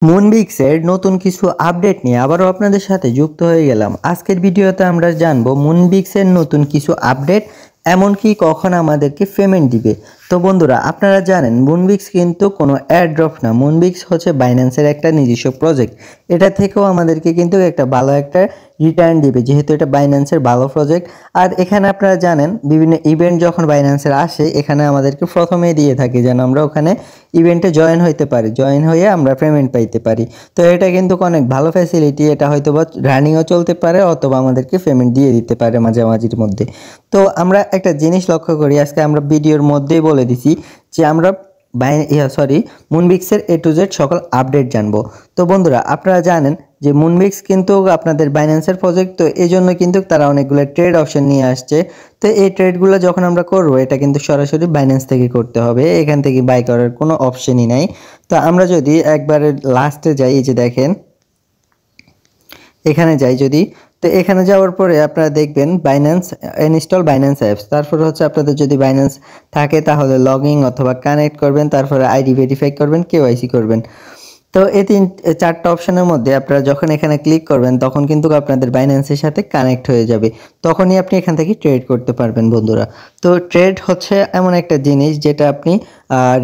মুনবিক্সের নতুন কিছু আপডেট নিয়ে আবারও আপনাদের সাথে যুক্ত হয়ে গেলাম। আজকের ভিডিওতে আমরা জানবো মুনবিক্সের নতুন কিছু আপডেট, এমনকি কখন আমাদেরকে পেমেন্ট দিবে। তো বন্ধুরা, আপনারা জানেন মুনবিক্স কিন্তু কোনো এয়ারড্রপ না, মুনবিক্স হচ্ছে বাইন্যান্সের একটা নিজস্ব প্রজেক্ট। এটা থেকেও আমাদেরকে কিন্তু একটা ভালো একটা রিটার্ন দিবে, যেহেতু এটা বাইন্যান্সের ভালো প্রজেক্ট। আর এখানে আপনারা জানেন বিভিন্ন ইভেন্ট যখন বাইন্যান্সের আসে, এখানে আমাদেরকে প্রথমেই দিয়ে থাকে যেন আমরা ওখানে ইভেন্টে জয়েন হইতে পারি, জয়েন হয়ে আমরা পেমেন্ট পাইতে পারি। তো এটা কিন্তু অনেক ভালো ফ্যাসিলিটি, এটা হয়তো বা রানিংও চলতে পারে অথবা আমাদেরকে পেমেন্ট দিয়ে দিতে পারে মাঝামাঝির মধ্যে। তো আমরা একটা জিনিস লক্ষ্য করি, আজকে আমরা ভিডিওর মধ্যেই বলে দিছি যে আমরা মুনবিক্সের A to Z সকল আপডেট জানবো। তো বন্ধুরা, আপনারা জানেন যে মুনবিক্স কিন্তু আপনাদের বাইন্যান্সের প্রজেক্ট, তো এই জন্য কিন্তু তারা অনেকগুলো ট্রেড অপশন নিয়ে আসছে। তো এই ট্রেডগুলো যখন আমরা করবো, এটা কিন্তু সরাসরি বাইন্যান্স থেকে করতে হবে, এখান থেকে বাই করার কোনো অপশনই নাই। তো আমরা যদি একবারে লাস্টে যাই, এই যে দেখেন এখানে যাই যদি, তো এখানে যাওয়ার পরে আপনারা দেখবেন বাইন্যান্স ইনস্টল বাইন্যান্স অ্যাপস, তারপরে হচ্ছে আপনাদের যদি বাইন্যান্স থাকে তাহলে লগ ইন অথবা কানেক্ট করবেন, তারপরে আইডি ভেরিফাই করবেন, কেওয়াইসি করবেন। তো এই চারটা অপশনের মধ্যে আপনারা যখন এখানে ক্লিক করবেন তখন কিন্তু আপনাদের বাইন্যান্সের সাথে কানেক্ট হয়ে যাবে, তখনই আপনি এখান থেকে ট্রেড করতে পারবেন বন্ধুরা। তো ট্রেড হচ্ছে এমন একটা জিনিস যেটা আপনি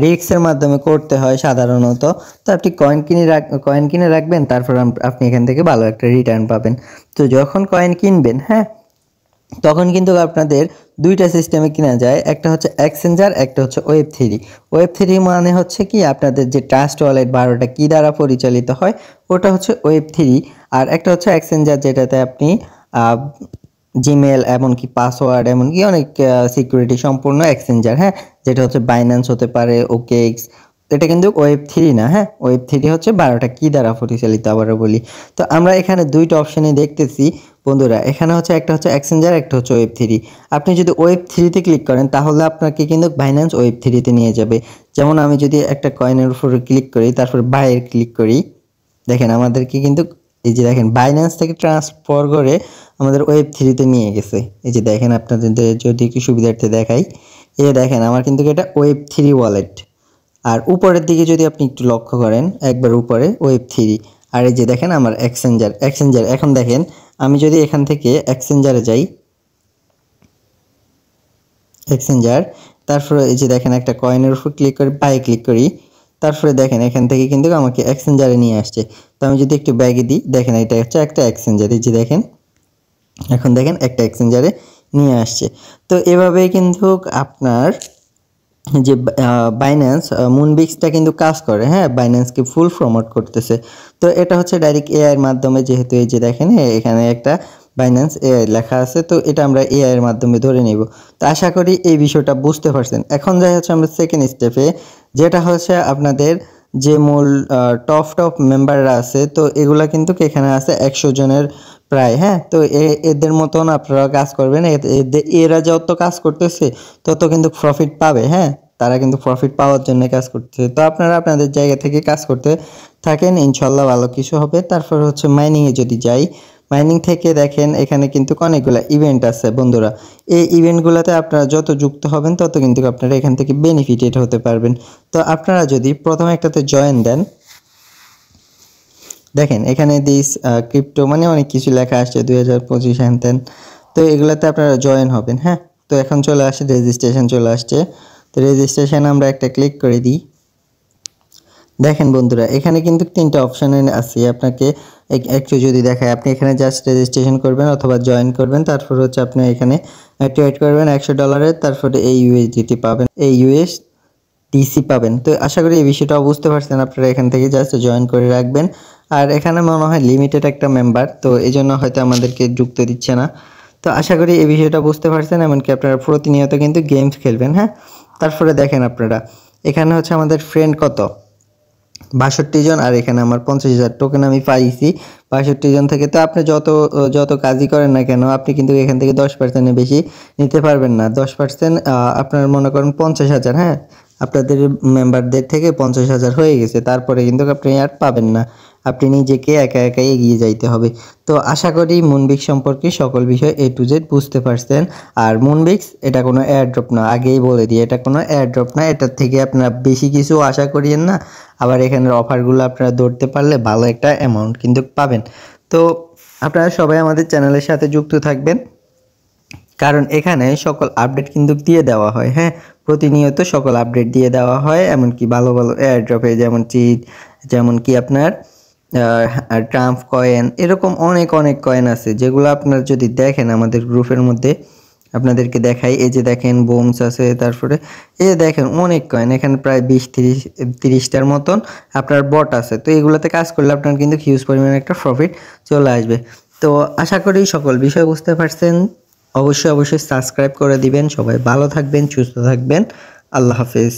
রিস্কের মাধ্যমে করতে হয় সাধারণত। তো আপনি কয়েন কিনে রাখবেন, তারপর আপনি এখান থেকে ভালো একটা রিটার্ন পাবেন। তো যখন কয়েন কিনবেন, হ্যাঁ, তখন কিন্তু আপনাদের দুইটা সিস্টেমে কিনা যায়, একটা হচ্ছে এক্সচেঞ্জার, একটা হচ্ছে ওয়েব3। ওয়েব3 মানে হচ্ছে কি আপনাদের যে ট্রাস্ট ওয়ালেট 12টা কি দ্বারা পরিচালিত হয়, ওটা হচ্ছে ওয়েব3। আর একটা হচ্ছে এক্সচেঞ্জার, যেটাতে আপনি জিমেল এমনকি পাসওয়ার্ড এমনকি অনেক সিকিউরিটি সম্পূর্ণ এক্সচেঞ্জার, হ্যাঁ, যেটা হচ্ছে বাইন্যান্স হতে পারে, ওকেএক্স। এটা কিন্তু ওয়েব3 না, হ্যাঁ, ওয়েব3 হচ্ছে 12টা কি দ্বারা পরিচালিত, আবারও বলি। তো আমরা এখানে দুইটা অপশনই দেখতেছি বন্ধুরা, এখানে হচ্ছে একটা হচ্ছে এক্সচেঞ্জার, একটা হচ্ছে ওয়েব3। আপনি যদি ওয়েব3তে ক্লিক করেন তাহলে আপনাকে কিন্তু বাইন্যান্স ওয়েব3তে নিয়ে যাবে। যেমন আমি যদি একটা কয়েনের উপরে ক্লিক করি, তারপর বাইরে ক্লিক করি, দেখেন আমাদেরকে কিন্তু এই যে দেখেন বাইন্যান্স থেকে ট্রান্সফার করে আমাদের ওয়েব3তে নিয়ে গেছে। এই যে দেখেন আপনাদের যদি একটু সুবিধার্থে দেখাই, এই যে দেখেন আমার কিন্তু এটা ওয়েব3 ওয়ালেট। আর উপরের দিকে যদি আপনি একটু লক্ষ্য করেন, একবার উপরে ওয়েব3। আর এই যে দেখেন আমার এক্সচেঞ্জার। এখন দেখেন আমি যদি এখান থেকে এক্সচেঞ্জারে যাই, এক্সচেঞ্জার, তারপরে এই যে দেখেন একটা কয়েনের উপর ক্লিক করে বাই ক্লিক করি, তারপরে দেখেন এখান থেকে কিন্তু আমাকে এক্সচেঞ্জারে নিয়ে আসছে। তো আমি যদি একটু ব্যাগে দিই, দেখেন এটা হচ্ছে একটা এক্সচেঞ্জার, এই যে দেখেন এখন দেখেন একটা এক্সচেঞ্জারে নিয়ে আসছে। তো এভাবেই কিন্তু আপনার যে বাইন্যান্স মুনবিক্সটা কিন্তু কাজ করে, হ্যাঁ, বাইন্যান্সকে ফুল প্রমোট করতেছে। তো এটা হচ্ছে ডাইরেক্ট এআই এর মাধ্যমে, যেহেতু এই যে দেখেন এখানে একটা বাইন্যান্স এআই লেখা আছে, তো এটা আমরা এআই এর মাধ্যমে ধরে নেব। তো আশা করি এই বিষয়টা বুঝতে পারছেন। এখন যাই হচ্ছে আমরা সেকেন্ড স্টেপে, যেটা হচ্ছে আপনাদের যে মূল টপ মেম্বাররা আছে, তো এগুলা কিন্তু এখানে আছে 100 জনের প্রায়, হ্যাঁ। তো এদের মতন আপনারা কাজ করবেন, এরা যত কাজ করতেছে তত কিন্তু প্রফিট পাবে, হ্যাঁ, তারা কিন্তু প্রফিট পাওয়ার জন্য কাজ করতেছে। তো আপনারা আপনাদের জায়গা থেকে কাজ করতে থাকেন, ইনশাল্লাহ ভালো কিছু হবে। তারপর হচ্ছে মাইনিংয়ে যদি যাই, মাইনিং থেকে দেখেন এখানে কিন্তু অনেকগুলো ইভেন্ট আছে বন্ধুরা। এই ইভেন্টগুলোতে আপনারা যত যুক্ত হবেন তত কিন্তু আপনারা এখান থেকে বেনিফিটেড হতে পারবেন। তো আপনারা যদি প্রথমে একটাতে জয়েন দেন, দেখেন এখানে দিস ক্রিপ্টো মানে অনেক কিছু লেখা আসছে 2025 হ্যান। তো এগুলাতে আপনারা জয়েন হবেন, হ্যাঁ। তো এখন চলে আসে রেজিস্ট্রেশন, চলে আসছে। তো রেজিস্ট্রেশন আমরা একটা ক্লিক করে দিই। দেখেন বন্ধুরা, এখানে কিন্তু 3টা অপশন আছে, আপনাকে একটু যদি দেখায়, আপনি এখানে জাস্ট রেজিস্ট্রেশন করবেন অথবা জয়েন করবেন, তারপর হচ্ছে আপনি এখানে ট্রেড করবেন $100, তারপরে এই ইউএসডিটি পাবেন, এই ইউএসডিসি পাবেন। তো আশা করি এই বিষয়টাও বুঝতে পারছেন। আপনারা এখান থেকে জাস্ট জয়েন করে রাখবেন। আর এখানে মনে হয় লিমিটেড একটা মেম্বার, তো এই জন্য হয়তো আমাদেরকে যুক্ত দিচ্ছে না। তো আশা করি এই বিষয়টা বুঝতে পারছেন। এমনকি আপনারা প্রতিনিয়ত কিন্তু গেমস খেলবেন, হ্যাঁ। তারপরে দেখেন আপনারা এখানে হচ্ছে আমাদের ফ্রেন্ড কত, 62 জন, আর এখানে আমার 50,000 টোকেন আমি পাইছি 62 জন থেকে। তো আপনি যত কাজই করেন না কেন, আপনি কিন্তু এখান থেকে 10% বেশি নিতে পারবেন না। 10% আপনার মনে করেন 50,000, হ্যাঁ, আপনাদের মেম্বারদের থেকে 50,000 হয়ে গেছে, তারপরে কিন্তু আপনি আর পাবেন না। আপনি নিজেকে একা একাই এগিয়ে যাইতে হবে। তো আশা করি মুনবিক্স সম্পর্কে সকল বিষয় A to Z বুঝতে পারছেন। আর মুনবিক্স এটা কোনো এয়ারড্রপ না, আগেই বলে দিই এটা কোনো এয়ারড্রপ না। এটার থেকে আপনারা বেশি কিছু আশা করিয়েন না। আবার এখানের অফারগুলো আপনারা ধরতে পারলে ভালো একটা অ্যামাউন্ট কিন্তু পাবেন। তো আপনারা সবাই আমাদের চ্যানেলের সাথে যুক্ত থাকবেন, কারণ এখানে সকল আপডেট কিন্তু দিয়ে দেওয়া হয়। হ্যাঁ, প্রতিনিয়ত সকল আপডেট দিয়ে দেওয়া হয়, এমনকি ভালো ভালো এয়ারড্রপে যেমন চিট, যেমন কি আপনার ট্রাম্প কয়েন, এরকম অনেক অনেক কয়েন আছে যেগুলো আপনারা যদি দেখেন আমাদের গ্রুপের মধ্যে আপনাদেরকে দেখাই। এই যে দেখেন বোমস আছে, তারপরে এই যে দেখেন অনেক কয়েন, এখানে প্রায় 20-30টার মতন আপনার বট আছে। তো এগুলোতে কাজ করলে আপনার কিন্তু হিউজ পরিমাণে একটা প্রফিট চলে আসবে। তো আশা করি সকল বিষয় বুঝতে পারছেন। অবশ্যই সাবস্ক্রাইব করে দিবেন। সবাই ভালো থাকবেন, সুস্থ থাকবেন। আল্লাহ হাফেজ।